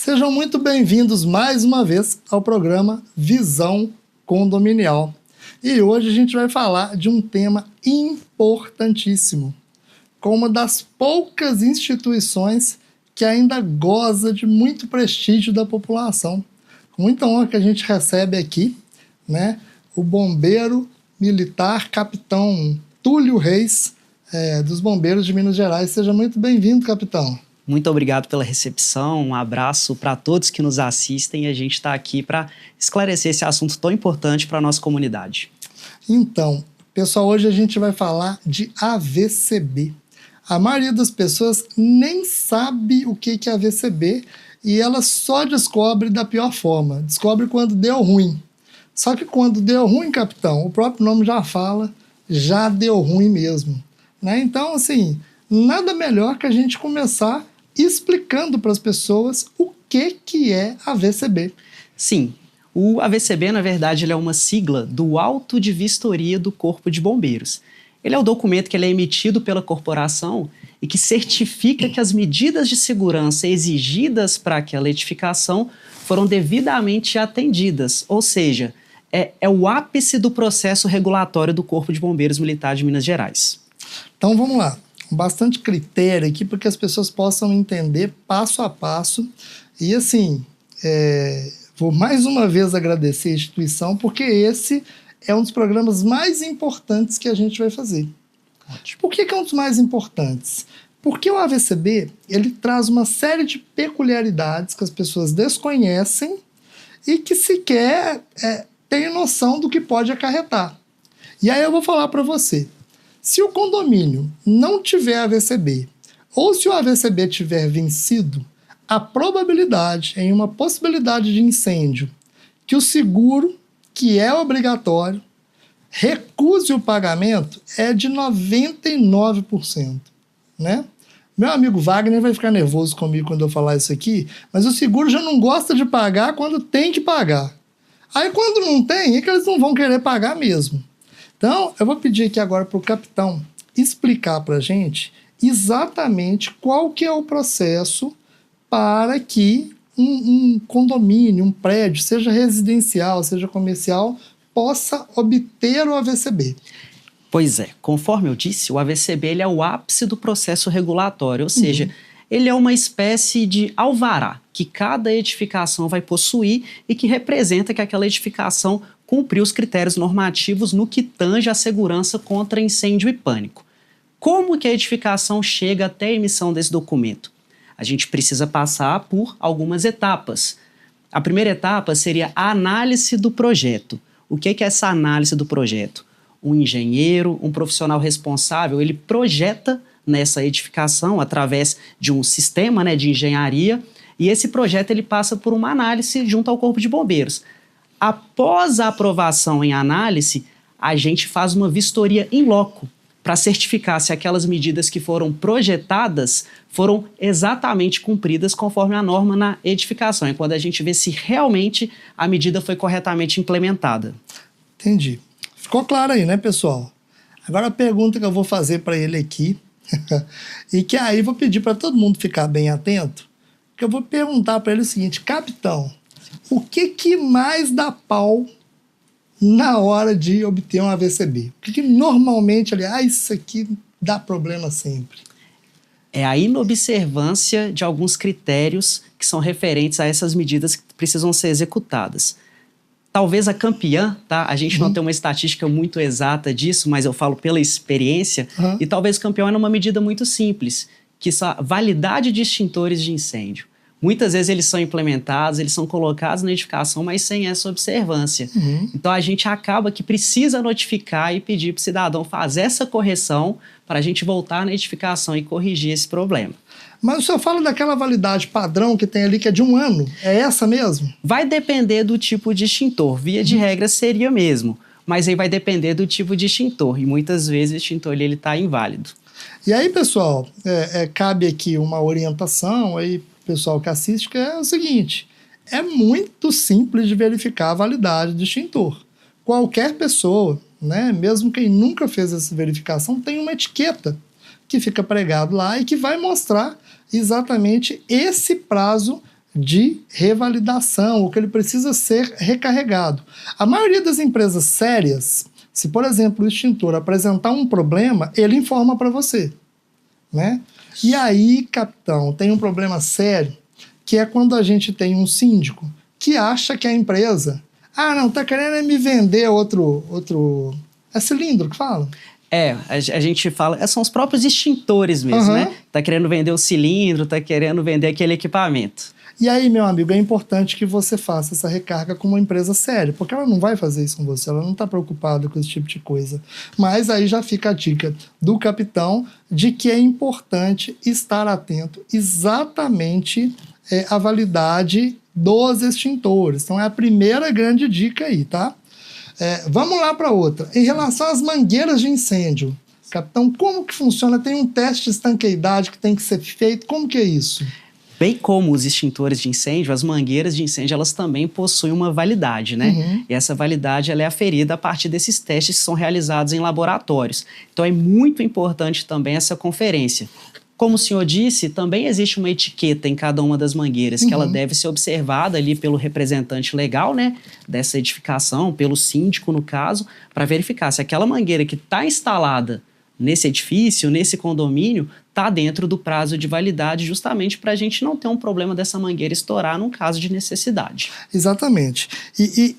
Sejam muito bem-vindos mais uma vez ao programa Visão Condominial. E hoje a gente vai falar de um tema importantíssimo, com uma das poucas instituições que ainda goza de muito prestígio da população. Com muita honra que a gente recebe aqui, né, o bombeiro militar capitão Túlio Reis, dos Bombeiros de Minas Gerais. Seja muito bem-vindo, capitão. Muito obrigado pela recepção, um abraço para todos que nos assistem e a gente está aqui para esclarecer esse assunto tão importante para a nossa comunidade. Então, pessoal, hoje a gente vai falar de AVCB. A maioria das pessoas nem sabe o que é AVCB e ela só descobre da pior forma, descobre quando deu ruim. Só que quando deu ruim, capitão, o próprio nome já fala, já deu ruim mesmo, né? Então, assim, nada melhor que a gente começar explicando para as pessoas o que é AVCB. Sim, o AVCB, na verdade, ele é uma sigla do Auto de Vistoria do Corpo de Bombeiros. Ele é o documento que ele é emitido pela corporação e que certifica que as medidas de segurança exigidas para aquela edificação foram devidamente atendidas, ou seja, é o ápice do processo regulatório do Corpo de Bombeiros Militar de Minas Gerais. Então vamos lá. Bastante critério aqui para que as pessoas possam entender passo a passo. E assim, vou mais uma vez agradecer a instituição, porque esse é um dos programas mais importantes que a gente vai fazer. Ótimo. Por que é um dos mais importantes? Porque o AVCB, ele traz uma série de peculiaridades que as pessoas desconhecem e que sequer têm noção do que pode acarretar. E aí eu vou falar para você. Se o condomínio não tiver AVCB, ou se o AVCB tiver vencido, a probabilidade em uma possibilidade de incêndio que o seguro, que é obrigatório, recuse o pagamento é de 99%, né? Meu amigo Wagner vai ficar nervoso comigo quando eu falar isso aqui, mas o seguro já não gosta de pagar quando tem que pagar. Aí quando não tem, é que eles não vão querer pagar mesmo. Então, eu vou pedir aqui agora para o capitão explicar para a gente exatamente qual que é o processo para que um condomínio, um prédio, seja residencial, seja comercial, possa obter o AVCB. Pois é, conforme eu disse, o AVCB ele é o ápice do processo regulatório, ou seja, ele é uma espécie de alvará que cada edificação vai possuir e que representa que aquela edificação cumpriu os critérios normativos no que tange à segurança contra incêndio e pânico. Como que a edificação chega até a emissão desse documento? A gente precisa passar por algumas etapas. A primeira etapa seria a análise do projeto. O que é essa análise do projeto? Um engenheiro, um profissional responsável, ele projeta nessa edificação através de um sistema, de engenharia, e esse projeto ele passa por uma análise junto ao Corpo de Bombeiros. Após a aprovação em análise, a gente faz uma vistoria in loco para certificar se aquelas medidas que foram projetadas foram exatamente cumpridas conforme a norma na edificação. É quando a gente vê se realmente a medida foi corretamente implementada. Entendi. Ficou claro aí, né, pessoal? Agora a pergunta que eu vou fazer para ele aqui, e que aí vou pedir para todo mundo ficar bem atento, que eu vou perguntar para ele o seguinte: capitão, o que mais dá pau na hora de obter um AVCB? O que normalmente, isso aqui dá problema sempre? É a inobservância de alguns critérios que são referentes a essas medidas que precisam ser executadas. Talvez a campeã, tá? A gente não tem uma estatística muito exata disso, mas eu falo pela experiência, e talvez o campeão é uma medida muito simples, que são a validade de extintores de incêndio. Muitas vezes eles são implementados, eles são colocados na edificação, mas sem essa observância. Então a gente acaba que precisa notificar e pedir para o cidadão fazer essa correção para a gente voltar na edificação e corrigir esse problema. Mas o senhor fala daquela validade padrão que tem ali, que é de 1 ano. É essa mesmo? Vai depender do tipo de extintor. Via de regra seria mesmo, mas aí vai depender do tipo de extintor. E muitas vezes o extintor ele está inválido. E aí, pessoal, cabe aqui uma orientação aí, pessoal que assiste, que é o seguinte: é muito simples de verificar a validade do extintor. Qualquer pessoa, mesmo quem nunca fez essa verificação, tem uma etiqueta que fica pregado lá e que vai mostrar exatamente esse prazo de revalidação, ou que ele precisa ser recarregado. A maioria das empresas sérias, se, por exemplo, o extintor apresentar um problema, ele informa para você, né? E aí, capitão, tem um problema sério, que é quando a gente tem um síndico que acha que a empresa, não, tá querendo me vender outro... É cilindro que fala? A gente fala, são os próprios extintores mesmo, né? Tá querendo vender o cilindro, tá querendo vender aquele equipamento. E aí, meu amigo, é importante que você faça essa recarga com uma empresa séria, porque ela não vai fazer isso com você, ela não está preocupada com esse tipo de coisa. Mas aí já fica a dica do capitão de que é importante estar atento exatamente à validade dos extintores. Então é a primeira grande dica aí, tá? Vamos lá para outra. Em relação às mangueiras de incêndio, capitão, como que funciona? Tem um teste de estanqueidade que tem que ser feito, como que é isso? Bem como os extintores de incêndio, as mangueiras de incêndio, elas também possuem uma validade, né? E essa validade ela é aferida a partir desses testes que são realizados em laboratórios. Então é muito importante também essa conferência. Como o senhor disse, também existe uma etiqueta em cada uma das mangueiras, que ela deve ser observada ali pelo representante legal, né, dessa edificação, pelo síndico no caso, para verificar se aquela mangueira que está instalada nesse edifício, nesse condomínio, está dentro do prazo de validade, justamente para a gente não ter um problema dessa mangueira estourar num caso de necessidade. Exatamente. E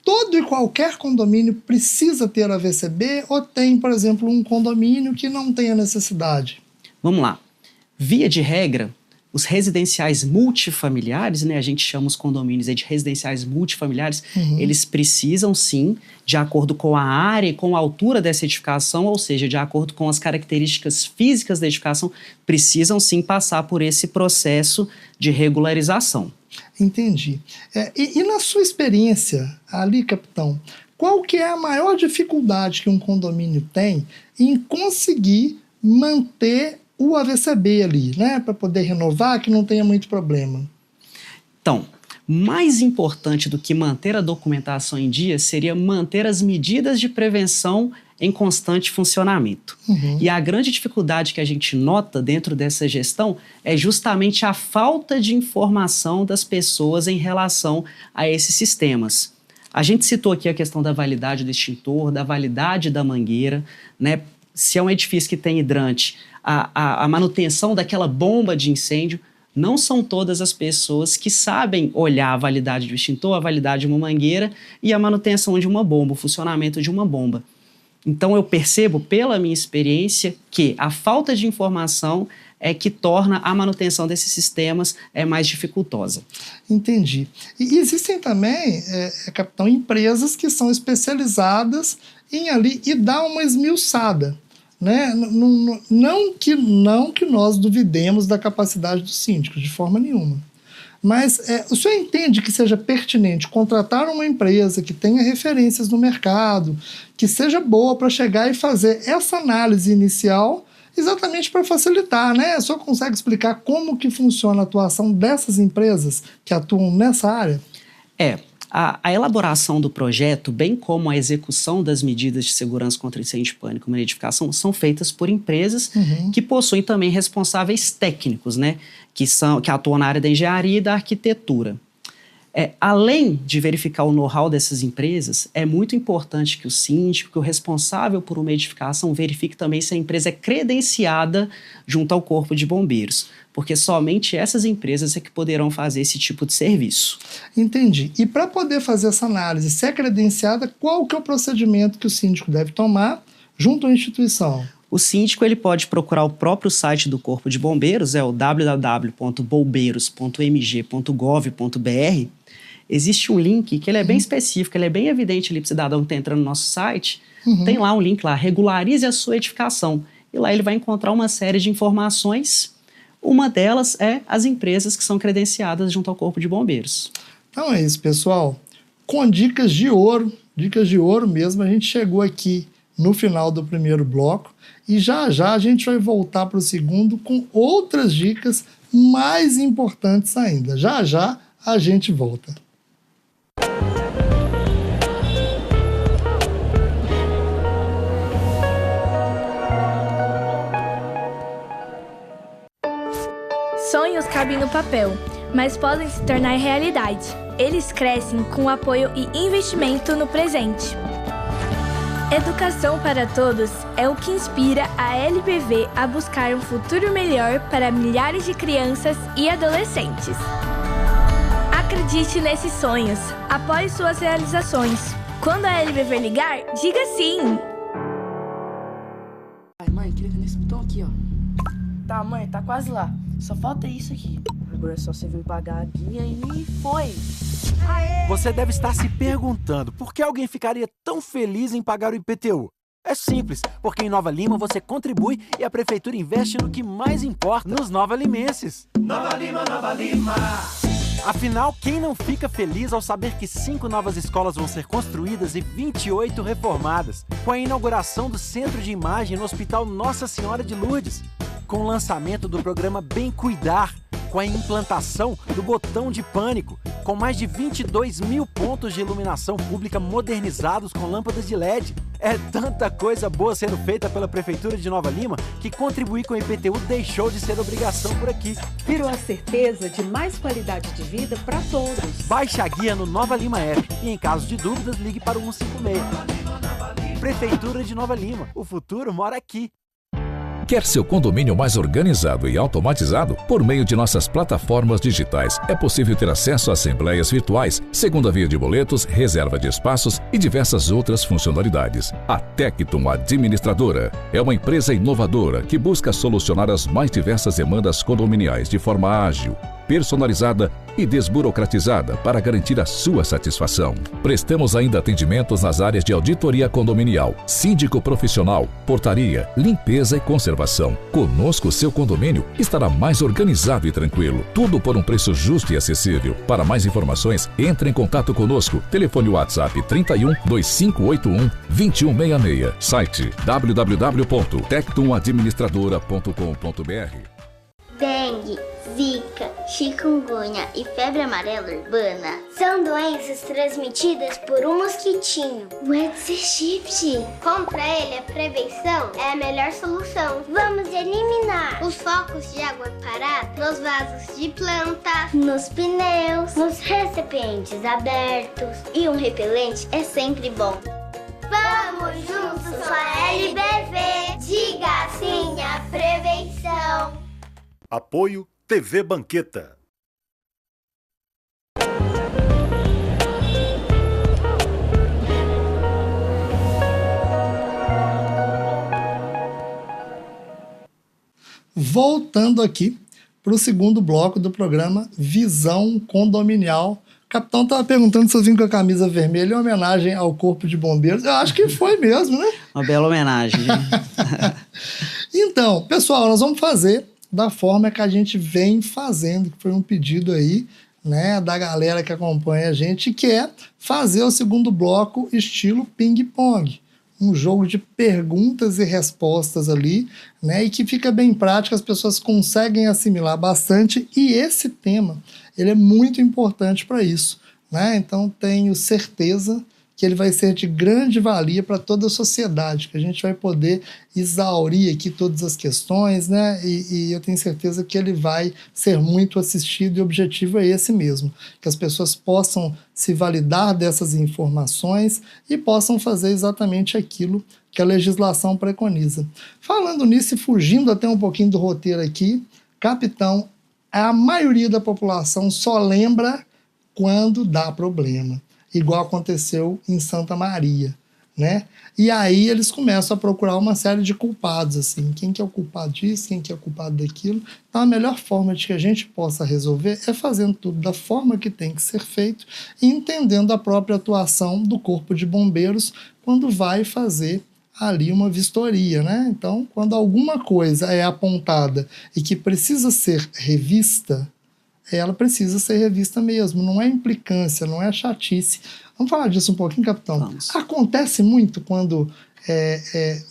todo e qualquer condomínio precisa ter a VCB ou tem, por exemplo, um condomínio que não tem a necessidade? Vamos lá. Via de regra, os residenciais multifamiliares, né, a gente chama os condomínios de residenciais multifamiliares, eles precisam sim, de acordo com a área e com a altura dessa edificação, ou seja, de acordo com as características físicas da edificação, precisam sim passar por esse processo de regularização. Entendi. E na sua experiência ali, capitão, qual que é a maior dificuldade que um condomínio tem em conseguir manter o AVCB ali, né, para poder renovar, que não tenha muito problema? Então, mais importante do que manter a documentação em dia seria manter as medidas de prevenção em constante funcionamento. E a grande dificuldade que a gente nota dentro dessa gestão é justamente a falta de informação das pessoas em relação a esses sistemas. A gente citou aqui a questão da validade do extintor, da validade da mangueira, né? Se é um edifício que tem hidrante, a manutenção daquela bomba de incêndio, não são todas as pessoas que sabem olhar a validade do extintor, a validade de uma mangueira e a manutenção de uma bomba, o funcionamento de uma bomba. Então eu percebo, pela minha experiência, que a falta de informação é que torna a manutenção desses sistemas mais dificultosa. Entendi. E existem também, capitão, empresas que são especializadas em ali e dar uma esmiuçada, né? Não que nós duvidemos da capacidade dos síndicos, de forma nenhuma. Mas o senhor entende que seja pertinente contratar uma empresa que tenha referências no mercado, que seja boa para chegar e fazer essa análise inicial, exatamente para facilitar, né? O senhor consegue explicar como que funciona a atuação dessas empresas que atuam nessa área? A elaboração do projeto, bem como a execução das medidas de segurança contra incêndio e pânico na edificação, são feitas por empresas que possuem também responsáveis técnicos, né, que atuam na área da engenharia e da arquitetura. Além de verificar o know-how dessas empresas, é muito importante que o síndico, que o responsável por uma edificação, verifique também se a empresa é credenciada junto ao Corpo de Bombeiros, porque somente essas empresas é que poderão fazer esse tipo de serviço. Entendi. E para poder fazer essa análise, se é credenciada, qual que é o procedimento que o síndico deve tomar junto à instituição? O síndico ele pode procurar o próprio site do Corpo de Bombeiros, é o www.bombeiros.mg.gov.br. Existe um link que ele é bem específico, ele é bem evidente ali para o cidadão que está entrando no nosso site. Tem lá um link lá, regularize a sua edificação. E lá ele vai encontrar uma série de informações. Uma delas é as empresas que são credenciadas junto ao Corpo de Bombeiros. Então é isso, pessoal. Com dicas de ouro mesmo, a gente chegou aqui no final do primeiro bloco e já a gente vai voltar para o segundo com outras dicas mais importantes ainda. Já a gente volta. Sonhos cabem no papel, mas podem se tornar realidade. Eles crescem com apoio e investimento no presente. Educação para todos é o que inspira a LBV a buscar um futuro melhor para milhares de crianças e adolescentes. Acredite nesses sonhos, apoie suas realizações. Quando a LBV ligar, diga sim! Ai, mãe, clica nesse botão aqui, ó. Tá, mãe, tá quase lá. Só falta isso aqui. Agora é só você vir pagar a guia e foi. Você deve estar se perguntando por que alguém ficaria tão feliz em pagar o IPTU. É simples, porque em Nova Lima você contribui e a prefeitura investe no que mais importa, nos novalimenses. Nova Lima, Nova Lima! Afinal, quem não fica feliz ao saber que 5 novas escolas vão ser construídas e 28 reformadas, com a inauguração do Centro de Imagem no Hospital Nossa Senhora de Lourdes, com o lançamento do programa Bem Cuidar, com a implantação do botão de pânico, com mais de 22 mil pontos de iluminação pública modernizados com lâmpadas de LED. É tanta coisa boa sendo feita pela Prefeitura de Nova Lima que contribuir com o IPTU deixou de ser obrigação por aqui. Virou a certeza de mais qualidade de vida para todos. Baixe a guia no Nova Lima App e, em caso de dúvidas, ligue para o 156. Prefeitura de Nova Lima. O futuro mora aqui. Quer seu condomínio mais organizado e automatizado? Por meio de nossas plataformas digitais, é possível ter acesso a assembleias virtuais, segunda via de boletos, reserva de espaços e diversas outras funcionalidades. A Tecton Administradora é uma empresa inovadora que busca solucionar as mais diversas demandas condominiais de forma ágil, personalizada e desburocratizada para garantir a sua satisfação. Prestamos ainda atendimentos nas áreas de auditoria condominial, síndico profissional, portaria, limpeza e conservação. Conosco, seu condomínio estará mais organizado e tranquilo. Tudo por um preço justo e acessível. Para mais informações, entre em contato conosco. Telefone WhatsApp 31 2581 2166. Site www.tectonadministradora.com.br. Dengue, zika, chikungunya e febre amarela urbana são doenças transmitidas por um mosquitinho, o Aedes aegypti. Contra ele, a prevenção é a melhor solução. Vamos eliminar os focos de água parada nos vasos de plantas, nos pneus, nos recipientes abertos. E um repelente é sempre bom. Vamos juntos com a LBV. Diga sim à prevenção. Apoio TV Banqueta. Voltando aqui para o segundo bloco do programa Visão Condominial. O capitão estava perguntando se eu vim com a camisa vermelha em homenagem ao Corpo de Bombeiros. Eu acho que foi mesmo, né? Uma bela homenagem. Então, pessoal, nós vamos fazer da forma que a gente vem fazendo, que foi um pedido aí, né, da galera que acompanha a gente, que é fazer o segundo bloco estilo ping-pong. Um jogo de perguntas e respostas ali, né, e que fica bem prático, as pessoas conseguem assimilar bastante, e esse tema, ele é muito importante para isso, né? Então tenho certeza que ele vai ser de grande valia para toda a sociedade, que a gente vai poder exaurir aqui todas as questões, né? E eu tenho certeza que ele vai ser muito assistido, e o objetivo é esse mesmo, que as pessoas possam se validar dessas informações e possam fazer exatamente aquilo que a legislação preconiza. Falando nisso e fugindo até um pouquinho do roteiro aqui, capitão, a maioria da população só lembra quando dá problema, igual aconteceu em Santa Maria, né? E aí eles começam a procurar uma série de culpados, assim, quem que é o culpado disso, quem que é o culpado daquilo. Então a melhor forma de que a gente possa resolver é fazendo tudo da forma que tem que ser feito e entendendo a própria atuação do Corpo de Bombeiros quando vai fazer ali uma vistoria, né? Então, quando alguma coisa é apontada e que precisa ser revista, ela precisa ser revista mesmo, não é implicância, não é chatice. Vamos falar disso um pouquinho, capitão? Vamos. Acontece muito quando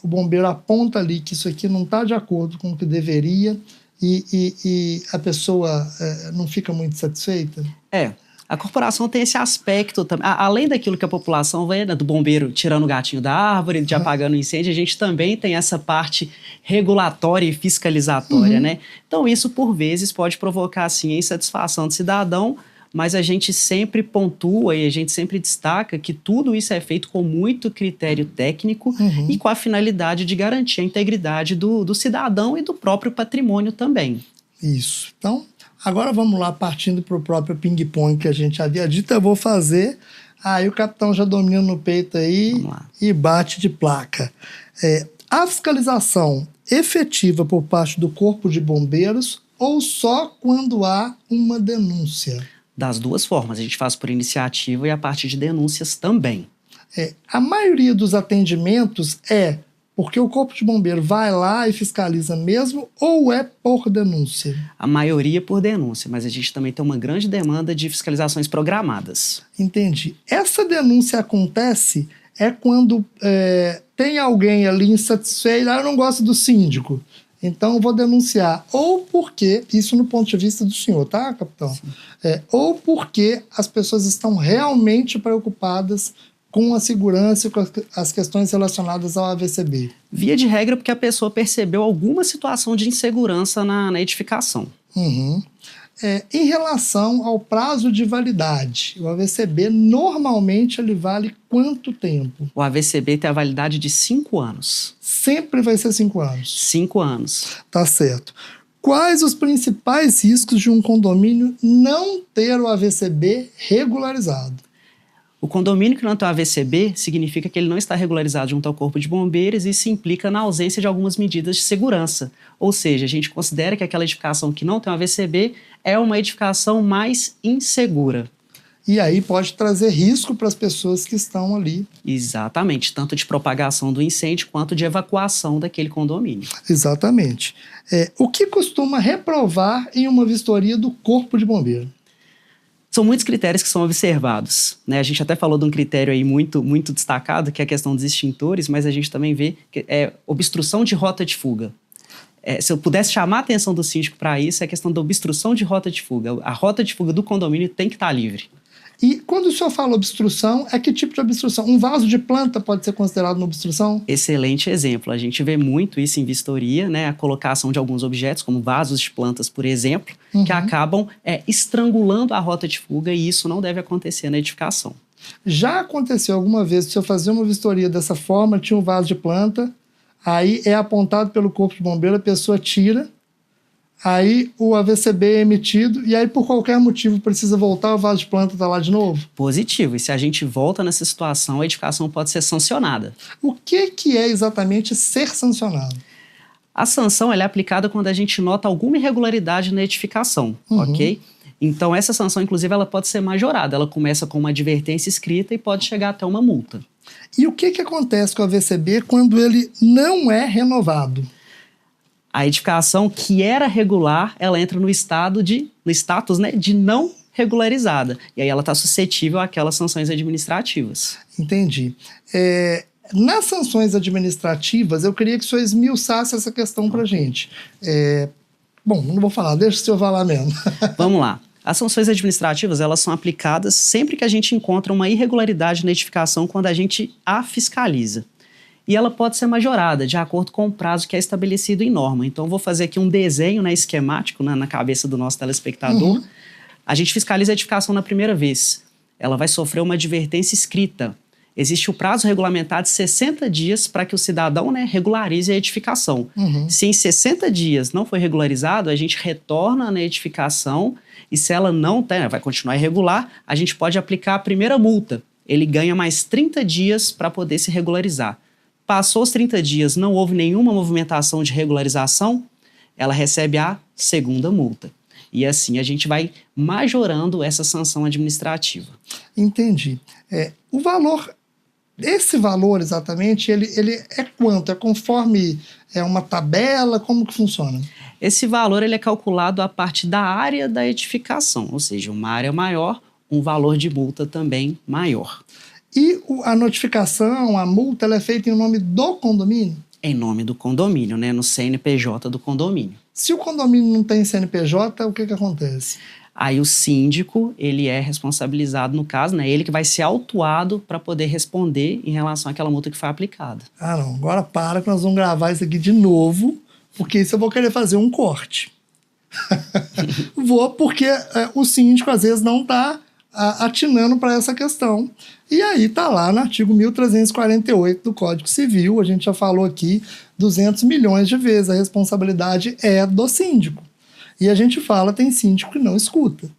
o bombeiro aponta ali que isso aqui não está de acordo com o que deveria e a pessoa não fica muito satisfeita? A corporação tem esse aspecto também. Além daquilo que a população vê, né, do bombeiro tirando o gatinho da árvore, de apagando o incêndio, a gente também tem essa parte regulatória e fiscalizatória, né? Então, isso, por vezes, pode provocar, assim, a insatisfação do cidadão, mas a gente sempre pontua e a gente sempre destaca que tudo isso é feito com muito critério técnico e com a finalidade de garantir a integridade do cidadão e do próprio patrimônio também. Isso. Então, agora vamos lá, partindo para o próprio ping-pong que a gente havia dito, eu vou fazer. Aí o capitão já domina no peito aí e bate de placa. A fiscalização efetiva por parte do Corpo de Bombeiros ou só quando há uma denúncia? Das duas formas, a gente faz por iniciativa e a partir de denúncias também. A maioria dos atendimentos é porque o Corpo de Bombeiro vai lá e fiscaliza mesmo ou é por denúncia? A maioria por denúncia, mas a gente também tem uma grande demanda de fiscalizações programadas. Entendi. Essa denúncia acontece quando tem alguém ali insatisfeito, eu não gosto do síndico, então eu vou denunciar. Ou porque, isso no ponto de vista do senhor, tá, capitão? Ou porque as pessoas estão realmente preocupadas com a segurança e com as questões relacionadas ao AVCB. Via de regra, porque a pessoa percebeu alguma situação de insegurança na edificação. Em relação ao prazo de validade, o AVCB normalmente ele vale quanto tempo? O AVCB tem a validade de 5 anos. Sempre vai ser 5 anos? 5 anos. Tá certo. Quais os principais riscos de um condomínio não ter o AVCB regularizado? O condomínio que não tem o AVCB significa que ele não está regularizado junto ao Corpo de Bombeiros e isso implica na ausência de algumas medidas de segurança. Ou seja, a gente considera que aquela edificação que não tem o AVCB é uma edificação mais insegura. E aí pode trazer risco para as pessoas que estão ali. Exatamente, tanto de propagação do incêndio quanto de evacuação daquele condomínio. Exatamente. O que costuma reprovar em uma vistoria do Corpo de Bombeiro? São muitos critérios que são observados, né? A gente até falou de um critério aí muito, muito destacado, que é a questão dos extintores, mas a gente também vê que é obstrução de rota de fuga. Se eu pudesse chamar a atenção do síndico para isso, é a questão da obstrução de rota de fuga. A rota de fuga do condomínio tem que estar livre. E quando o senhor fala obstrução, é que tipo de obstrução? Um vaso de planta pode ser considerado uma obstrução? Excelente exemplo. A gente vê muito isso em vistoria, né? A colocação de alguns objetos, como vasos de plantas, por exemplo, que acabam estrangulando a rota de fuga e isso não deve acontecer na edificação. Já aconteceu alguma vez, se eu fazer uma vistoria dessa forma, tinha um vaso de planta, aí é apontado pelo Corpo de Bombeiro, a pessoa tira, aí o AVCB é emitido e aí por qualquer motivo precisa voltar, o vaso de planta está lá de novo? Positivo. E se a gente volta nessa situação, a edificação pode ser sancionada. O que é exatamente ser sancionado? A sanção ela é aplicada quando a gente nota alguma irregularidade na edificação, ok? Então essa sanção, inclusive, ela pode ser majorada. Ela começa com uma advertência escrita e pode chegar até uma multa. E o que acontece com o AVCB quando ele não é renovado? A edificação que era regular, ela entra no status, né, de não regularizada. E aí ela está suscetível àquelas sanções administrativas. Entendi. Nas sanções administrativas, eu queria que o senhor esmiuçasse essa questão para a gente. Bom, não vou falar, deixa o senhor falar mesmo. Vamos lá. As sanções administrativas, elas são aplicadas sempre que a gente encontra uma irregularidade na edificação quando a gente a fiscaliza. E ela pode ser majorada de acordo com o prazo que é estabelecido em norma. Então, eu vou fazer aqui um desenho, né, esquemático, né, na cabeça do nosso telespectador. A gente fiscaliza a edificação na primeira vez. Ela vai sofrer uma advertência escrita. Existe o prazo regulamentar de 60 dias para que o cidadão, né, regularize a edificação. Se em 60 dias não foi regularizado, a gente retorna na edificação e se ela não tem, vai continuar irregular, a gente pode aplicar a primeira multa. Ele ganha mais 30 dias para poder se regularizar. Passou os 30 dias, não houve nenhuma movimentação de regularização, ela recebe a segunda multa. E assim a gente vai majorando essa sanção administrativa. Entendi. O valor, esse valor exatamente, ele é quanto? É conforme uma tabela? Como que funciona? Esse valor ele é calculado a partir da área da edificação, ou seja, uma área maior, um valor de multa também maior. E a notificação, a multa, ela é feita em nome do condomínio? Em nome do condomínio, né? No CNPJ do condomínio. Se o condomínio não tem CNPJ, o que acontece? Aí o síndico, ele é responsabilizado no caso, né? Ele que vai ser autuado para poder responder em relação àquela multa que foi aplicada. Ah, não. Agora para que nós vamos gravar isso aqui de novo, porque isso eu vou querer fazer um corte. Porque o síndico às vezes não está atinando para essa questão. E aí está lá no artigo 1348 do Código Civil, a gente já falou aqui 200 milhões de vezes, a responsabilidade é do síndico. E a gente fala, tem síndico que não escuta.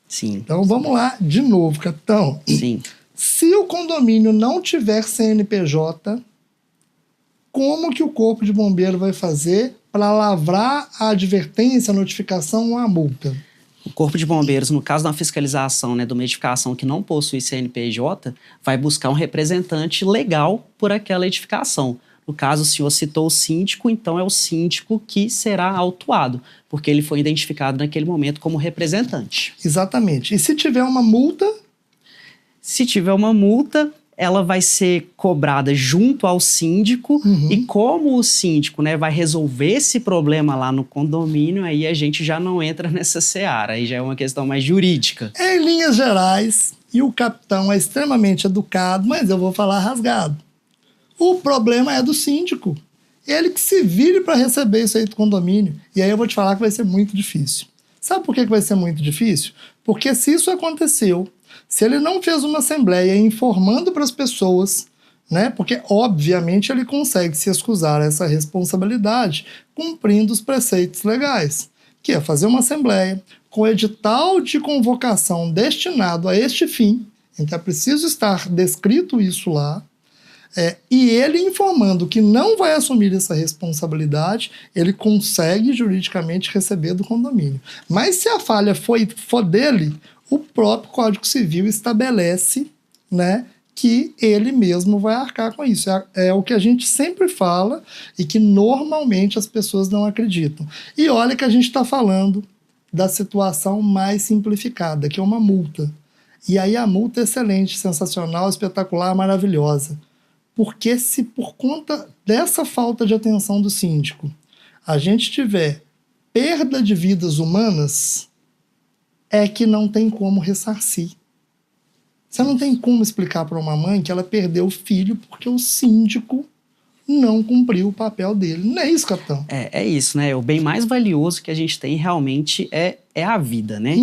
Sim. Então vamos lá de novo, capitão. Sim. Se o condomínio não tiver CNPJ, como que o Corpo de Bombeiro vai fazer para lavrar a advertência, a notificação ou a multa? O Corpo de Bombeiros, no caso da fiscalização, né, de uma edificação que não possui CNPJ, vai buscar um representante legal por aquela edificação. No caso, o senhor citou o síndico, então é o síndico que será autuado, porque ele foi identificado naquele momento como representante. Exatamente. E se tiver uma multa? Se tiver uma multa, ela vai ser cobrada junto ao síndico, e como o síndico, né, vai resolver esse problema lá no condomínio, aí a gente já não entra nessa seara, aí já é uma questão mais jurídica. Em linhas gerais, e o capitão é extremamente educado, mas eu vou falar rasgado. O problema é do síndico. Ele que se vire para receber isso aí do condomínio. E aí eu vou te falar que vai ser muito difícil. Sabe por que vai ser muito difícil? Porque se isso aconteceu, se ele não fez uma assembleia informando para as pessoas, né? Porque obviamente ele consegue se excusar essa responsabilidade cumprindo os preceitos legais, que é fazer uma assembleia com edital de convocação destinado a este fim. Então é preciso estar descrito isso lá. E ele informando que não vai assumir essa responsabilidade, ele consegue juridicamente receber do condomínio. Mas se a falha for dele, o próprio Código Civil estabelece, né, que ele mesmo vai arcar com isso. É o que a gente sempre fala e que normalmente as pessoas não acreditam. E olha que a gente está falando da situação mais simplificada, que é uma multa. E aí a multa é excelente, sensacional, espetacular, maravilhosa. Porque se por conta dessa falta de atenção do síndico a gente tiver perda de vidas humanas, é que não tem como ressarcir. Você não tem como explicar para uma mãe que ela perdeu o filho porque o síndico não cumpriu o papel dele. Não é isso, capitão? É isso, né? O bem mais valioso que a gente tem realmente é a vida, né?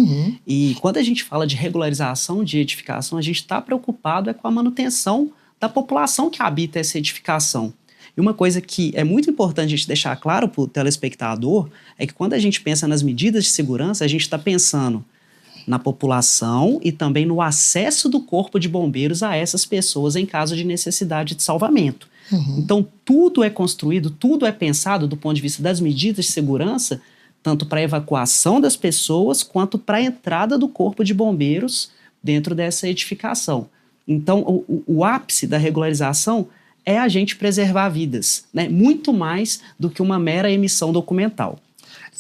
E quando a gente fala de regularização de edificação, a gente está preocupado com a manutenção da população que habita essa edificação. E uma coisa que é muito importante a gente deixar claro para o telespectador é que quando a gente pensa nas medidas de segurança, a gente está pensando na população e também no acesso do Corpo de Bombeiros a essas pessoas em caso de necessidade de salvamento. Então, tudo é construído, tudo é pensado do ponto de vista das medidas de segurança, tanto para a evacuação das pessoas quanto para a entrada do Corpo de Bombeiros dentro dessa edificação. Então, o ápice da regularização é a gente preservar vidas, né? Muito mais do que uma mera emissão documental.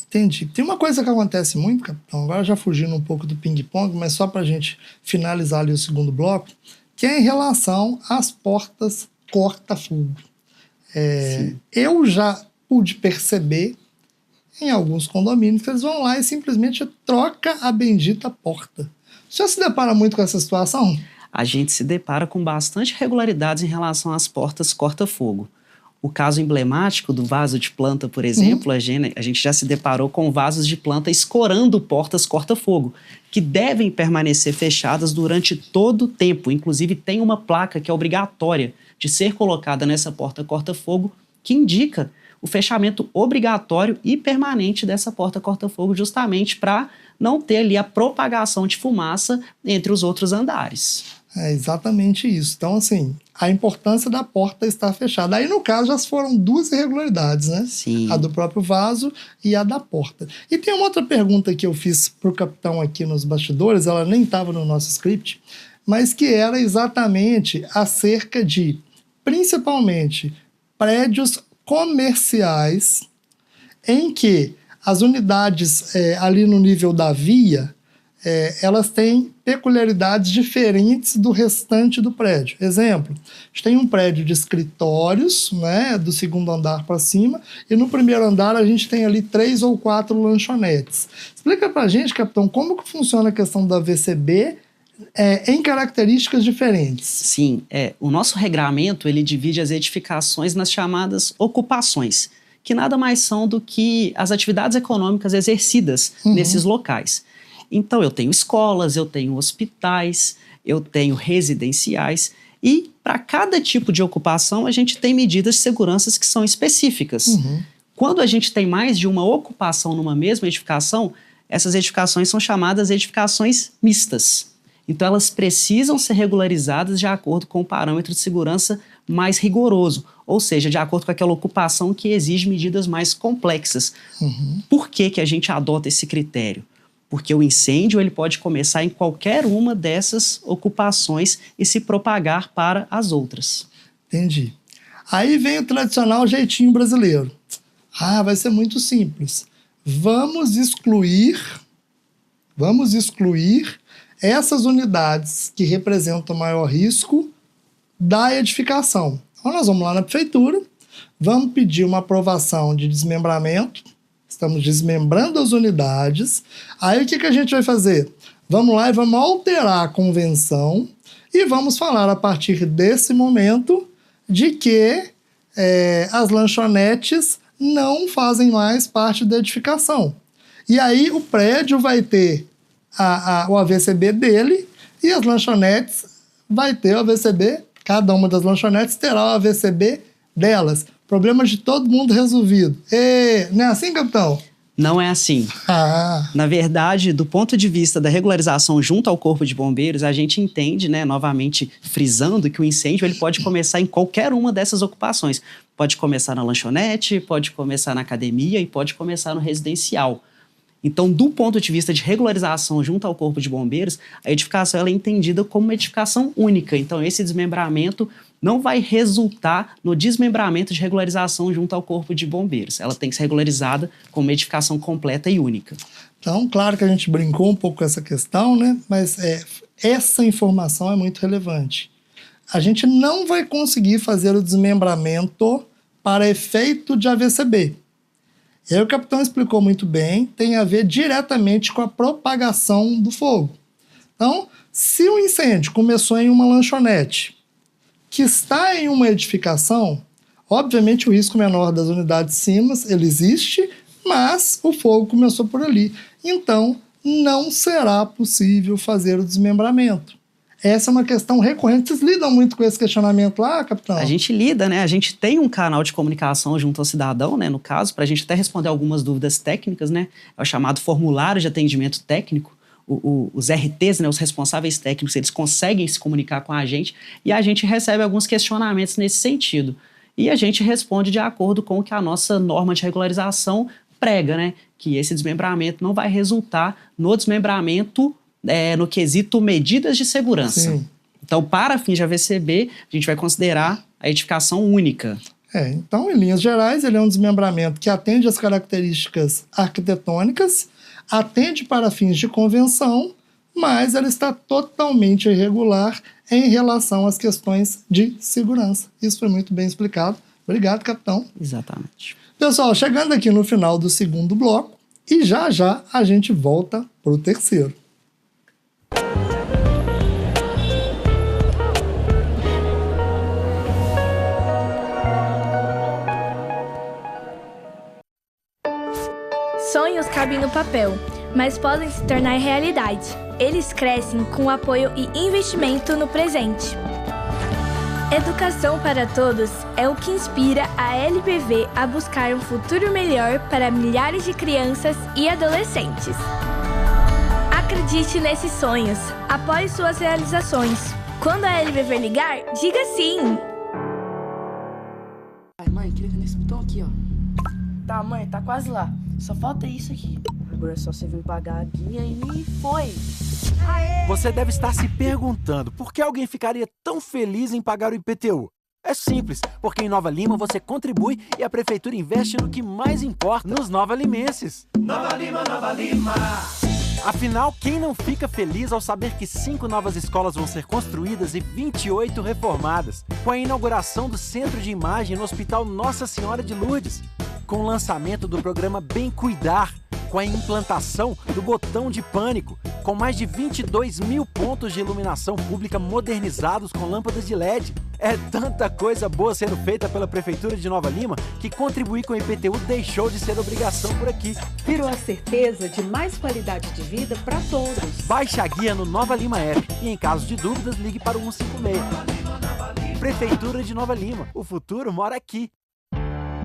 Entendi. Tem uma coisa que acontece muito, capitão, agora já fugindo um pouco do ping-pong, mas só para a gente finalizar ali o segundo bloco, que é em relação às portas corta-fogo. Eu já pude perceber em alguns condomínios que eles vão lá e simplesmente troca a bendita porta. O senhor se depara muito com essa situação? A gente se depara com bastante regularidades em relação às portas corta-fogo. O caso emblemático do vaso de planta, por exemplo, a gente já se deparou com vasos de planta escorando portas corta-fogo, que devem permanecer fechadas durante todo o tempo. Inclusive, tem uma placa que é obrigatória de ser colocada nessa porta corta-fogo, que indica o fechamento obrigatório e permanente dessa porta corta-fogo, justamente para não ter ali a propagação de fumaça entre os outros andares. É exatamente isso. Então, assim, a importância da porta estar fechada. Aí, no caso, já foram duas irregularidades, né? Sim. A do próprio vaso e a da porta. E tem uma outra pergunta que eu fiz para o capitão aqui nos bastidores, ela nem estava no nosso script, mas que era exatamente acerca de, principalmente, prédios comerciais em que as unidades ali no nível da via, elas têm peculiaridades diferentes do restante do prédio. Exemplo, a gente tem um prédio de escritórios, né, do segundo andar para cima, e no primeiro andar a gente tem ali 3 ou 4 lanchonetes. Explica para a gente, capitão, como que funciona a questão da VCB em características diferentes. Sim, o nosso regramento ele divide as edificações nas chamadas ocupações, que nada mais são do que as atividades econômicas exercidas nesses locais. Então, eu tenho escolas, eu tenho hospitais, eu tenho residenciais e para cada tipo de ocupação a gente tem medidas de segurança que são específicas. Quando a gente tem mais de uma ocupação numa mesma edificação, essas edificações são chamadas edificações mistas. Então, elas precisam ser regularizadas de acordo com o parâmetro de segurança mais rigoroso, ou seja, de acordo com aquela ocupação que exige medidas mais complexas. Por que que a gente adota esse critério? Porque o incêndio ele pode começar em qualquer uma dessas ocupações e se propagar para as outras. Entendi. Aí vem o tradicional jeitinho brasileiro. Vai ser muito simples. Vamos excluir essas unidades que representam maior risco da edificação. Então nós vamos lá na prefeitura, vamos pedir uma aprovação de desmembramento. Estamos desmembrando as unidades. Aí o que a gente vai fazer? Vamos lá e vamos alterar a convenção e vamos falar a partir desse momento de que as lanchonetes não fazem mais parte da edificação. E aí o prédio vai ter o AVCB dele e as lanchonetes vai ter o AVCB, cada uma das lanchonetes terá o AVCB delas. Problemas de todo mundo resolvido. Não é assim, capitão? Não é assim. Na verdade, do ponto de vista da regularização junto ao Corpo de Bombeiros, a gente entende, né, novamente frisando, que o incêndio ele pode começar em qualquer uma dessas ocupações. Pode começar na lanchonete, pode começar na academia e pode começar no residencial. Então, do ponto de vista de regularização junto ao Corpo de Bombeiros, a edificação ela é entendida como uma edificação única. Então, esse desmembramento não vai resultar no desmembramento de regularização junto ao Corpo de Bombeiros. Ela tem que ser regularizada como uma edificação completa e única. Então, claro que a gente brincou um pouco com essa questão, né? Mas essa informação é muito relevante. A gente não vai conseguir fazer o desmembramento para efeito de AVCB. E aí o capitão explicou muito bem, tem a ver diretamente com a propagação do fogo. Então, se o incêndio começou em uma lanchonete, que está em uma edificação, obviamente o risco menor das unidades CIMAS, ele existe, mas o fogo começou por ali. Então, não será possível fazer o desmembramento. Essa é uma questão recorrente. Vocês lidam muito com esse questionamento lá, capitão? A gente lida, né? A gente tem um canal de comunicação junto ao cidadão, né? No caso, para a gente até responder algumas dúvidas técnicas, né? É o chamado formulário de atendimento técnico. Os RTs, né? Os responsáveis técnicos, eles conseguem se comunicar com a gente e a gente recebe alguns questionamentos nesse sentido. E a gente responde de acordo com o que a nossa norma de regularização prega, né? Que esse desmembramento não vai resultar no desmembramento no quesito medidas de segurança. Sim. Então, para fins de AVCB, a gente vai considerar a edificação única. Então, em linhas gerais, ele é um desmembramento que atende às características arquitetônicas, atende para fins de convenção, mas ela está totalmente irregular em relação às questões de segurança. Isso foi muito bem explicado. Obrigado, capitão. Exatamente. Pessoal, chegando aqui no final do segundo bloco, e já já a gente volta para o terceiro. Sonhos cabem no papel, mas podem se tornar realidade. Eles crescem com apoio e investimento no presente. Educação para Todos é o que inspira a LBV a buscar um futuro melhor para milhares de crianças e adolescentes. Acredite nesses sonhos, apoie suas realizações. Quando a LBV ligar, diga sim! Mãe, clica nesse botão aqui, ó. Tá, mãe, tá quase lá. Só falta isso aqui. Agora é só você vir pagar a guia e foi. Você deve estar se perguntando por que alguém ficaria tão feliz em pagar o IPTU. É simples, porque em Nova Lima você contribui e a prefeitura investe no que mais importa, nos nova-limenses. Nova Lima, Nova Lima. Afinal, quem não fica feliz ao saber que 5 novas escolas vão ser construídas e 28 reformadas, com a inauguração do Centro de Imagem no Hospital Nossa Senhora de Lourdes, com o lançamento do programa Bem Cuidar, com a implantação do botão de pânico, com mais de 22 mil pontos de iluminação pública modernizados com lâmpadas de LED. É tanta coisa boa sendo feita pela Prefeitura de Nova Lima que contribuir com o IPTU deixou de ser obrigação por aqui. Virou a certeza de mais qualidade de vida para todos. Baixe a guia no Nova Lima App e, em caso de dúvidas, ligue para o 156. Prefeitura de Nova Lima. O futuro mora aqui.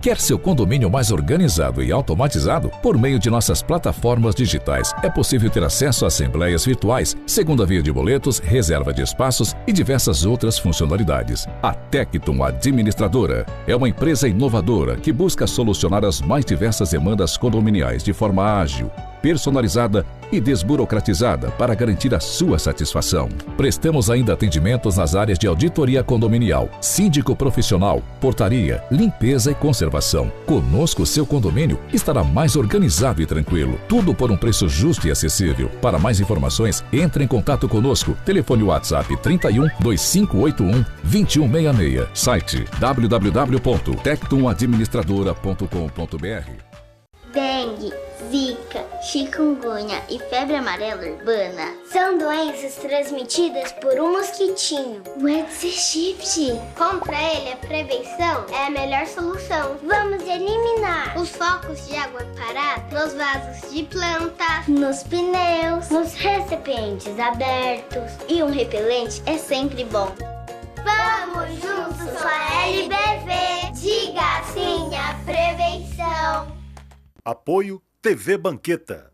Quer seu condomínio mais organizado e automatizado? Por meio de nossas plataformas digitais, é possível ter acesso a assembleias virtuais, segunda via de boletos, reserva de espaços e diversas outras funcionalidades. A Tectum Administradora é uma empresa inovadora que busca solucionar as mais diversas demandas condominiais de forma ágil, personalizada e desburocratizada para garantir a sua satisfação. Prestamos ainda atendimentos nas áreas de auditoria condominial, síndico profissional, portaria, limpeza e conservação. Conosco, seu condomínio estará mais organizado e tranquilo. Tudo por um preço justo e acessível. Para mais informações, entre em contato conosco. Telefone WhatsApp 31 2581 2166. Site www.tectumadministradora.com.br. Dengue, zika, chikungunya e febre amarela urbana são doenças transmitidas por um mosquitinho, o Aedes aegypti. Contra ele, a prevenção é a melhor solução. Vamos eliminar os focos de água parada nos vasos de plantas, nos pneus, nos recipientes abertos. E um repelente é sempre bom. Vamos juntos com a LBV. Diga sim à prevenção. Apoio TV Banqueta.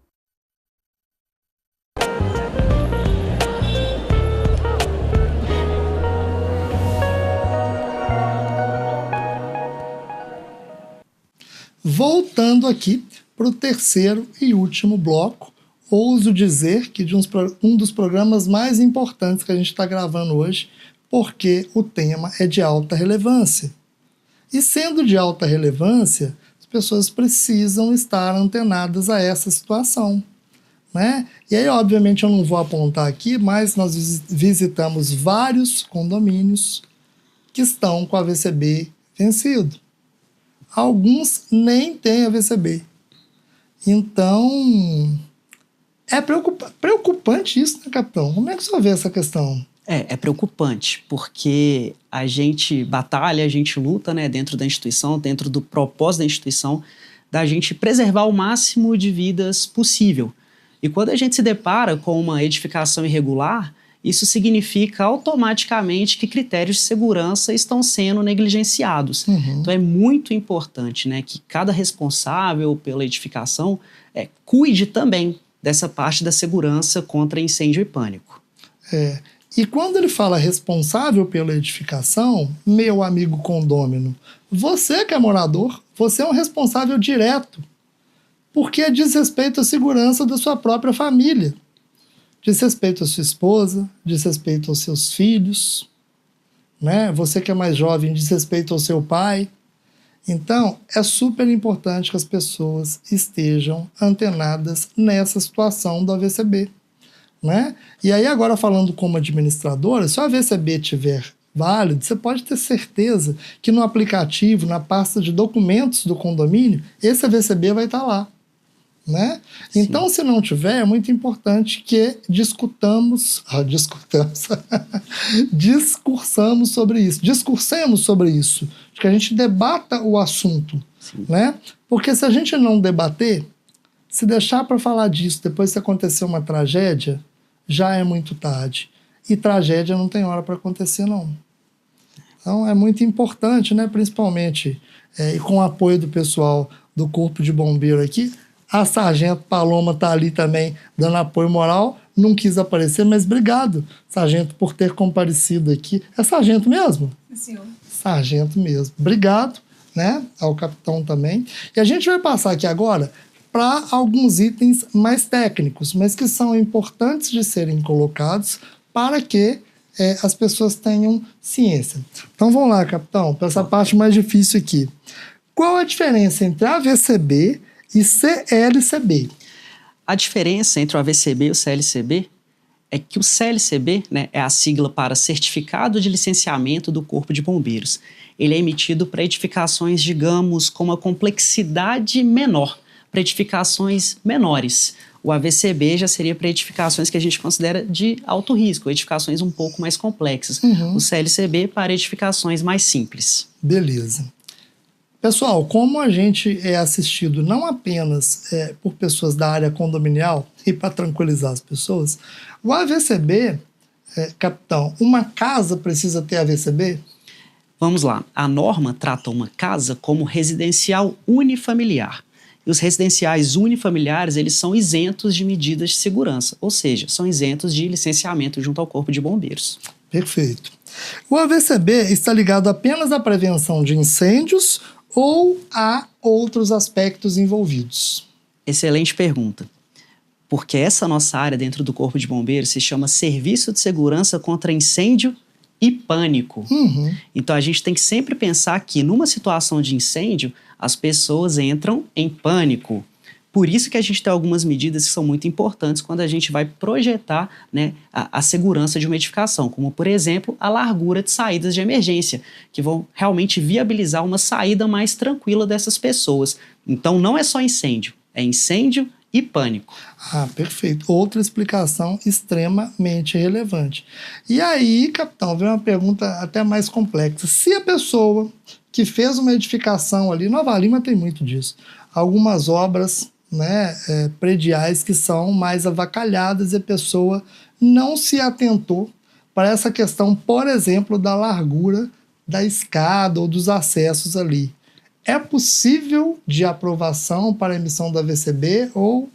Voltando aqui para o terceiro e último bloco, ouso dizer que de um dos programas mais importantes que a gente está gravando hoje, porque o tema é de alta relevância. E sendo de alta relevância, pessoas precisam estar antenadas a essa situação, né? E aí, obviamente, eu não vou apontar aqui, mas nós visitamos vários condomínios que estão com a AVCB vencido. Alguns nem têm AVCB. Então, é preocupante isso, né, capitão? Como é que o senhor vê essa questão? É preocupante, porque a gente batalha, a gente luta, né, dentro da instituição, dentro do propósito da instituição, da gente preservar o máximo de vidas possível. E quando a gente se depara com uma edificação irregular, isso significa automaticamente que critérios de segurança estão sendo negligenciados. Então é muito importante, né, que cada responsável pela edificação cuide também dessa parte da segurança contra incêndio e pânico. E quando ele fala responsável pela edificação, meu amigo condômino, você que é morador, você é um responsável direto, porque diz respeito à segurança da sua própria família, diz respeito à sua esposa, diz respeito aos seus filhos, né? Você que é mais jovem, diz respeito ao seu pai. Então, é super importante que as pessoas estejam antenadas nessa situação do AVCB. Né? E aí agora falando como administradora, se o AVCB estiver válido, você pode ter certeza que no aplicativo, na pasta de documentos do condomínio, esse AVCB vai estar lá. Né? Então, se não tiver, é muito importante que discursamos sobre isso, que a gente debata o assunto. Né? Porque se a gente não debater, se deixar para falar disso depois que acontecer uma tragédia, já é muito tarde. E tragédia não tem hora para acontecer, não. Então é muito importante, né, principalmente e com o apoio do pessoal do Corpo de Bombeiro aqui. A Sargento Paloma está ali também dando apoio moral. Não quis aparecer, mas obrigado, Sargento, por ter comparecido aqui. É Sargento mesmo? Sim, senhor. Sargento mesmo. Obrigado, né, ao capitão também. E a gente vai passar aqui agora para alguns itens mais técnicos, mas que são importantes de serem colocados para que as pessoas tenham ciência. Então vamos lá, capitão, para essa parte mais difícil aqui. Qual a diferença entre AVCB e CLCB? A diferença entre o AVCB e o CLCB é que o CLCB, né, é a sigla para Certificado de Licenciamento do Corpo de Bombeiros. Ele é emitido para edificações, digamos, com uma complexidade menor, para edificações menores. O AVCB já seria para edificações que a gente considera de alto risco, edificações um pouco mais complexas. O CLCB para edificações mais simples. Beleza. Pessoal, como a gente é assistido não apenas por pessoas da área condominial, e para tranquilizar as pessoas, o AVCB, capitão, uma casa precisa ter AVCB? Vamos lá. A norma trata uma casa como residencial unifamiliar. E os residenciais unifamiliares, eles são isentos de medidas de segurança, ou seja, são isentos de licenciamento junto ao Corpo de Bombeiros. Perfeito. O AVCB está ligado apenas à prevenção de incêndios ou há outros aspectos envolvidos? Excelente pergunta. Porque essa nossa área dentro do Corpo de Bombeiros se chama Serviço de Segurança contra Incêndio e Pânico. Então a gente tem que sempre pensar que numa situação de incêndio, as pessoas entram em pânico. Por isso que a gente tem algumas medidas que são muito importantes quando a gente vai projetar, né, a segurança de uma edificação, como, por exemplo, a largura de saídas de emergência, que vão realmente viabilizar uma saída mais tranquila dessas pessoas. Então, não é só incêndio, é incêndio e pânico. Ah, perfeito. Outra explicação extremamente relevante. E aí, capitão, vem uma pergunta até mais complexa. Se a pessoa que fez uma edificação ali, Nova Lima tem muito disso, algumas obras, né, prediais que são mais avacalhadas e a pessoa não se atentou para essa questão, por exemplo, da largura da escada ou dos acessos ali. É possível de aprovação para a emissão da AVCB ou...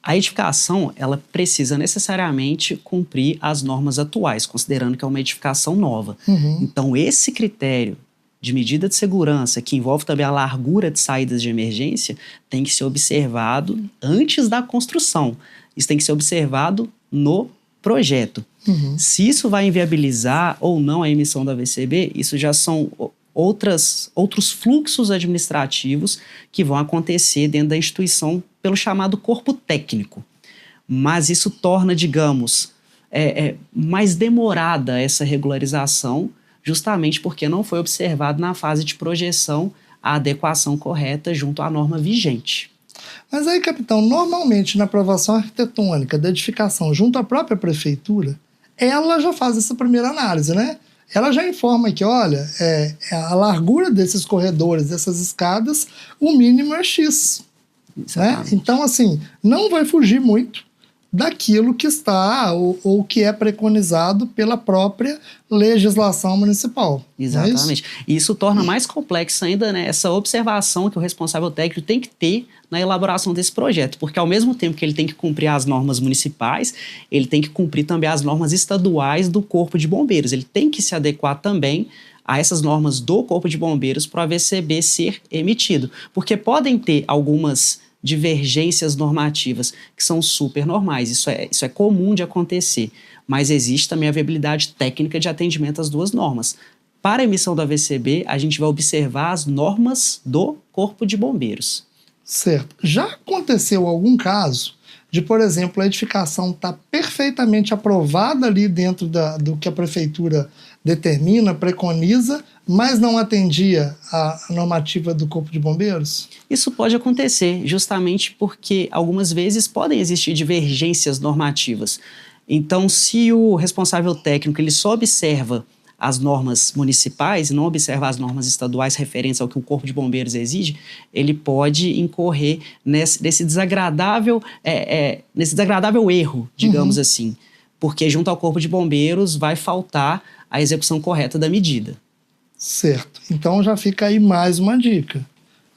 A edificação, ela precisa necessariamente cumprir as normas atuais, considerando que é uma edificação nova. Então, esse critério de medida de segurança, que envolve também a largura de saídas de emergência, tem que ser observado antes da construção. Isso tem que ser observado no projeto. Se isso vai inviabilizar ou não a emissão da AVCB, isso já são outros fluxos administrativos que vão acontecer dentro da instituição pelo chamado corpo técnico. Mas isso torna, digamos, mais demorada essa regularização, justamente porque não foi observado na fase de projeção a adequação correta junto à norma vigente. Mas aí, capitão, normalmente na aprovação arquitetônica da edificação junto à própria prefeitura, ela já faz essa primeira análise, né? Ela já informa que, olha, a largura desses corredores, dessas escadas, o mínimo é X. Né? Então, assim, não vai fugir muito daquilo que está ou que é preconizado pela própria legislação municipal. Exatamente. E isso torna mais complexo ainda, né, essa observação que o responsável técnico tem que ter na elaboração desse projeto, porque ao mesmo tempo que ele tem que cumprir as normas municipais, ele tem que cumprir também as normas estaduais do Corpo de Bombeiros. Ele tem que se adequar também a essas normas do Corpo de Bombeiros para o AVCB ser emitido, porque podem ter algumas divergências normativas que são super normais, isso é comum de acontecer, mas existe também a viabilidade técnica de atendimento às duas normas. Para a emissão do AVCB, a gente vai observar as normas do Corpo de Bombeiros. Certo. Já aconteceu algum caso de, por exemplo, a edificação estar perfeitamente aprovada ali dentro do que a prefeitura determina, preconiza, mas não atendia a normativa do Corpo de Bombeiros? Isso pode acontecer, justamente porque algumas vezes podem existir divergências normativas. Então, se o responsável técnico ele só observa as normas municipais e não observa as normas estaduais referentes ao que o Corpo de Bombeiros exige, ele pode incorrer nesse desagradável erro, digamos assim, porque junto ao Corpo de Bombeiros vai faltar a execução correta da medida. Certo. Então já fica aí mais uma dica.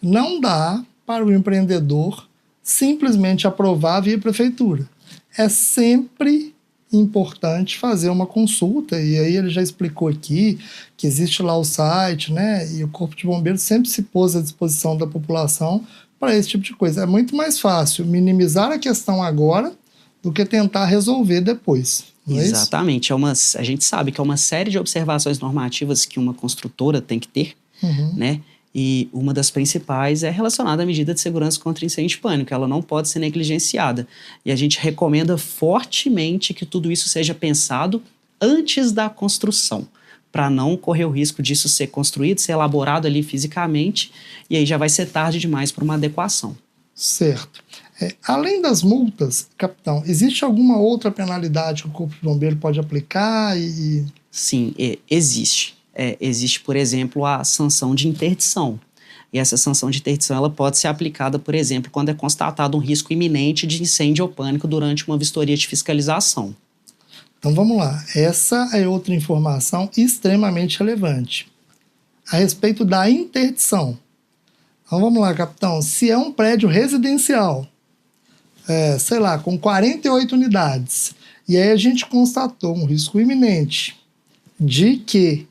Não dá para o empreendedor simplesmente aprovar via prefeitura. É sempre importante fazer uma consulta, e aí ele já explicou aqui que existe lá o site, né? E o Corpo de Bombeiros sempre se pôs à disposição da população para esse tipo de coisa. É muito mais fácil minimizar a questão agora do que tentar resolver depois. Exatamente. A gente sabe que é uma série de observações normativas que uma construtora tem que ter, né? E uma das principais é relacionada à medida de segurança contra incêndio e pânico. Ela não pode ser negligenciada. E a gente recomenda fortemente que tudo isso seja pensado antes da construção, para não correr o risco disso ser construído, ser elaborado ali fisicamente, e aí já vai ser tarde demais para uma adequação. Certo. Além das multas, capitão, existe alguma outra penalidade que o Corpo de Bombeiro pode aplicar? Sim, existe. Existe, por exemplo, a sanção de interdição. E essa sanção de interdição ela pode ser aplicada, por exemplo, quando é constatado um risco iminente de incêndio ou pânico durante uma vistoria de fiscalização. Então vamos lá. Essa é outra informação extremamente relevante. A respeito da interdição. Então vamos lá, capitão. Se é um prédio residencial, sei lá, com 48 unidades, e aí a gente constatou um risco iminente de que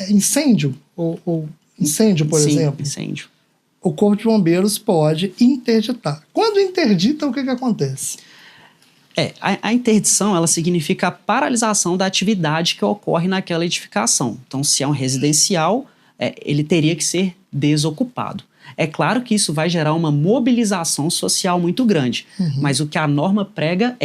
incêndio, ou incêndio, por exemplo, incêndio. O Corpo de Bombeiros pode interditar. Quando interdita, o que acontece? A interdição ela significa a paralisação da atividade que ocorre naquela edificação. Então, se é um residencial, ele teria que ser desocupado. É claro que isso vai gerar uma mobilização social muito grande, mas o que a norma prega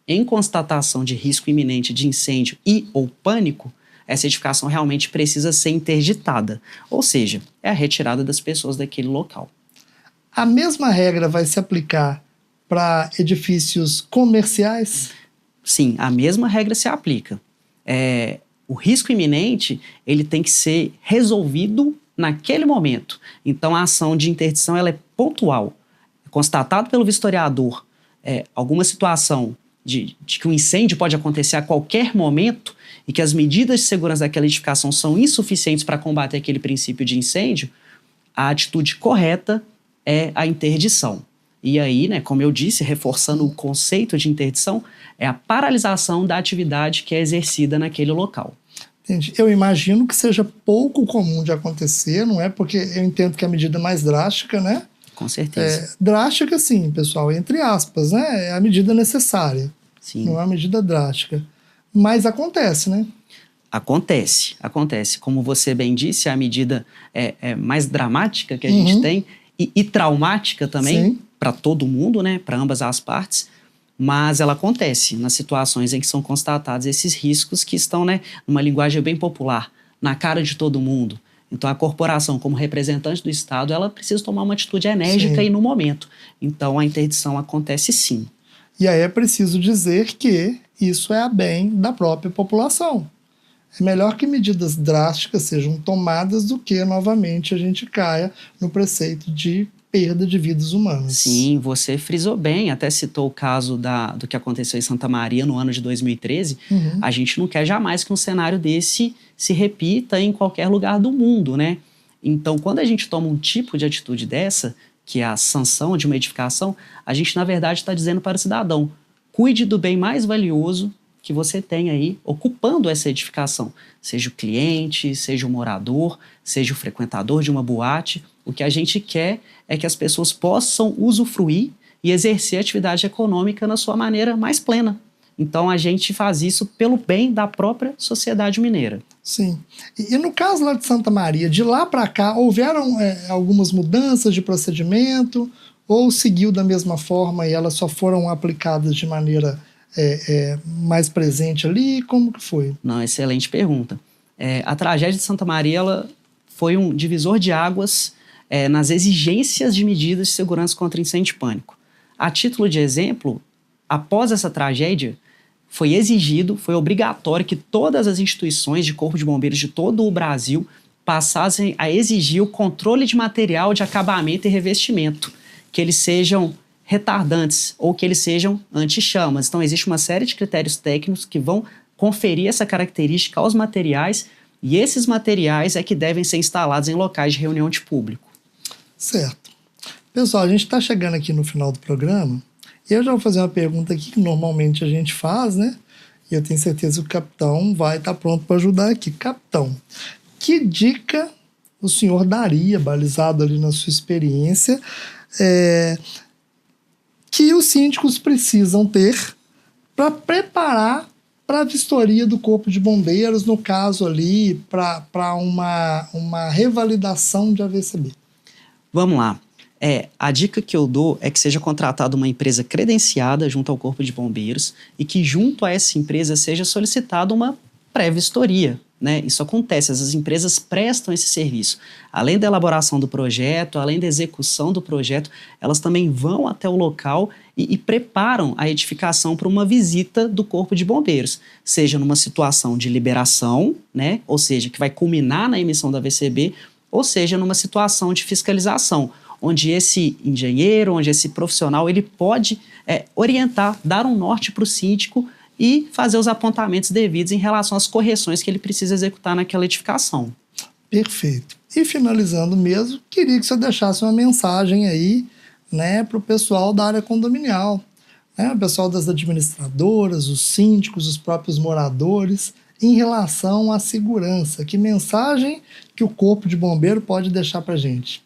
em constatação de risco iminente de incêndio e ou pânico, essa edificação realmente precisa ser interditada, ou seja, é a retirada das pessoas daquele local. A mesma regra vai se aplicar para edifícios comerciais? Sim, a mesma regra se aplica. O risco iminente ele tem que ser resolvido naquele momento. Então a ação de interdição ela é pontual. Constatado pelo vistoriador alguma situação de que um incêndio pode acontecer a qualquer momento e que as medidas de segurança daquela edificação são insuficientes para combater aquele princípio de incêndio, a atitude correta é a interdição. E aí, como eu disse, reforçando o conceito de interdição, é a paralisação da atividade que é exercida naquele local. Entendi. Eu imagino que seja pouco comum de acontecer, não é? Porque eu entendo que a medida mais drástica, né? Com certeza. Drástica, sim, pessoal, entre aspas, né? É a medida necessária. Sim. Não é uma medida drástica. Mas acontece, né? Acontece. Como você bem disse, a medida mais dramática que a gente tem e traumática também para todo mundo, né? Para ambas as partes. Mas ela acontece nas situações em que são constatados esses riscos que estão, numa linguagem bem popular, na cara de todo mundo. Então a corporação, como representante do Estado, ela precisa tomar uma atitude enérgica e no momento. Então a interdição acontece sim. E aí é preciso dizer que isso é a bem da própria população. É melhor que medidas drásticas sejam tomadas do que, novamente, a gente caia no preceito de perda de vidas humanas. Sim, você frisou bem, até citou o caso do que aconteceu em Santa Maria no ano de 2013. A gente não quer jamais que um cenário desse se repita em qualquer lugar do mundo, né? Então, quando a gente toma um tipo de atitude dessa, que é a sanção de uma edificação, a gente, na verdade, está dizendo para o cidadão, cuide do bem mais valioso que você tem aí ocupando essa edificação. Seja o cliente, seja o morador, seja o frequentador de uma boate. O que a gente quer é que as pessoas possam usufruir e exercer a atividade econômica na sua maneira mais plena. Então a gente faz isso pelo bem da própria sociedade mineira. Sim. E no caso lá de Santa Maria, de lá para cá, houveram algumas mudanças de procedimento ou seguiu da mesma forma e elas só foram aplicadas de maneira mais presente ali? Como que foi? Não, excelente pergunta. A tragédia de Santa Maria ela foi um divisor de águas nas exigências de medidas de segurança contra incêndio e pânico. A título de exemplo, após essa tragédia, foi obrigatório que todas as instituições de corpo de bombeiros de todo o Brasil passassem a exigir o controle de material de acabamento e revestimento, que eles sejam retardantes ou que eles sejam anti-chamas. Então existe uma série de critérios técnicos que vão conferir essa característica aos materiais e esses materiais é que devem ser instalados em locais de reunião de público. Certo. Pessoal, a gente está chegando aqui no final do programa e eu já vou fazer uma pergunta aqui que normalmente a gente faz, né? E eu tenho certeza que o capitão vai estar pronto para ajudar aqui. Capitão, que dica o senhor daria, balizado ali na sua experiência, que os síndicos precisam ter para preparar para a vistoria do Corpo de Bombeiros, no caso ali, para uma revalidação de AVCB? Vamos lá. A dica que eu dou é que seja contratada uma empresa credenciada junto ao Corpo de Bombeiros e que junto a essa empresa seja solicitada uma pré-vistoria, né? Isso acontece, as empresas prestam esse serviço. Além da elaboração do projeto, além da execução do projeto, elas também vão até o local e preparam a edificação para uma visita do Corpo de Bombeiros, seja numa situação de liberação, né? Ou seja, que vai culminar na emissão da VCB, ou seja, numa situação de fiscalização, onde esse engenheiro, onde esse profissional, ele pode orientar, dar um norte para o síndico e fazer os apontamentos devidos em relação às correções que ele precisa executar naquela edificação. Perfeito. E finalizando mesmo, queria que você deixasse uma mensagem aí, né, para o pessoal da área condominial, né, o pessoal das administradoras, os síndicos, os próprios moradores, em relação à segurança. Que mensagem que o Corpo de Bombeiro pode deixar para a gente?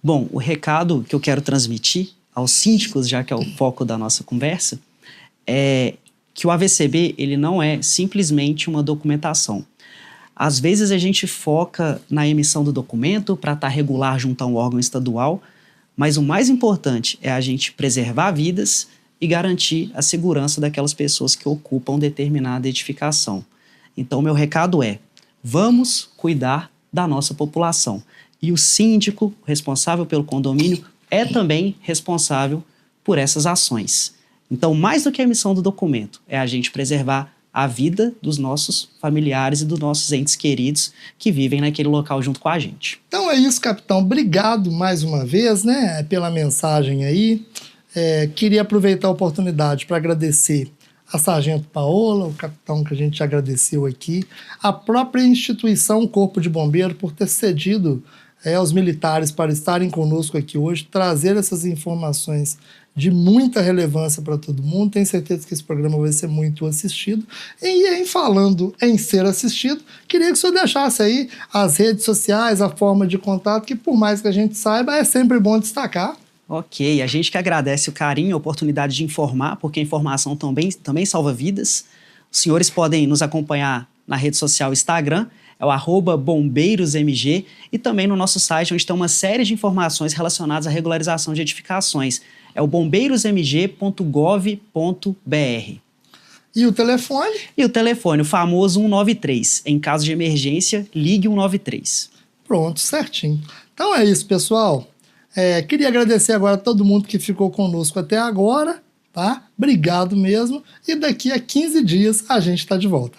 Bom, o recado que eu quero transmitir aos síndicos, já que é o foco da nossa conversa, é que o AVCB ele não é simplesmente uma documentação. Às vezes a gente foca na emissão do documento para estar regular junto a um órgão estadual, mas o mais importante é a gente preservar vidas e garantir a segurança daquelas pessoas que ocupam determinada edificação. Então, meu recado é: vamos cuidar da nossa população. E o síndico, responsável pelo condomínio, é também responsável por essas ações. Então, mais do que a emissão do documento, é a gente preservar a vida dos nossos familiares e dos nossos entes queridos que vivem naquele local junto com a gente. Então é isso, capitão. Obrigado mais uma vez, né, pela mensagem aí. Queria aproveitar a oportunidade para agradecer a Sargento Paola, o capitão que a gente agradeceu aqui, a própria instituição Corpo de Bombeiro por ter cedido aos militares para estarem conosco aqui hoje, trazer essas informações de muita relevância para todo mundo. Tenho certeza que esse programa vai ser muito assistido. E falando em ser assistido, queria que o senhor deixasse aí as redes sociais, a forma de contato, que por mais que a gente saiba, é sempre bom destacar. Ok, a gente que agradece o carinho, a oportunidade de informar, porque a informação também salva vidas. Os senhores podem nos acompanhar na rede social Instagram, é o @bombeirosmg, e também no nosso site, onde tem uma série de informações relacionadas à regularização de edificações. É o bombeirosmg.gov.br. E o telefone? E o telefone, o famoso 193. Em caso de emergência, ligue 193. Pronto, certinho. Então é isso, pessoal. Queria agradecer agora a todo mundo que ficou conosco até agora, tá? Obrigado mesmo. E daqui a 15 dias a gente está de volta.